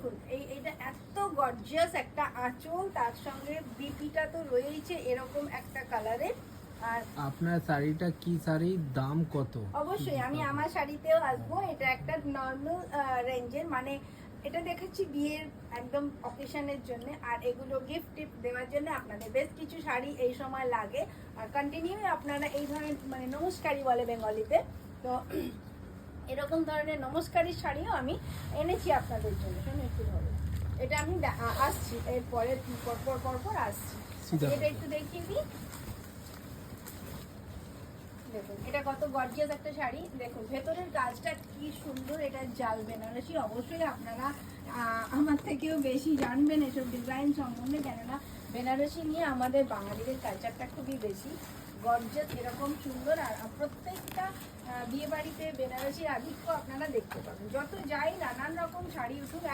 দেখুন এইটা এত গর্জিয়াস একটা আঁচল, তার সঙ্গে বিপিটা তো রয়েইছে এরকম একটা কালারে। আর আপনার শাড়িটা কি শাড়ির দাম কত? অবশ্যই আমি আমার শাড়িতেও আসবো। এটা একটা নর্মাল রেঞ্জের, মানে এটা দেখাচ্ছি বিয়ের একদম অকেশনের জন্য, আর এগুলো গিফট টিফট দেওয়ার জন্য আপনাদের বেশ কিছু শাড়ি এই সময় লাগে। আর কন্টিনিউ আপনারা এই ধরনের মানে নমস্কারী বলে বেঙ্গলিতে, তো এরকম ধরনের নমস্কারী শাড়িও আমি এনেছি আপনাদের জন্য। শুনে একটু ধরো, এটা আমি আসছি এরপরে পর আসছি। সিধা এটা একটু দেখিয়ে দিই। দেখুন এটা কত গর্জিয়াস একটা শাড়ি, দেখুন ভেতরের কাজটা কি সুন্দর। এটা জাল বেনারসি, অবশ্যই আপনারা আমার থেকেও বেশি জানবেন এসব ডিজাইন সম্বন্ধে, কেননা বেনারসি নিয়ে আমাদের বাঙালিদের কালচারটা খুবই বেশি গর্জিয়াস, এরকম সুন্দর। আর প্রত্যেকটা বিয়ে বাড়িতে বেনারসির আধিক্য আপনারা দেখতে পাবেন, যত যাই নানান রকম শাড়ি উঠুক।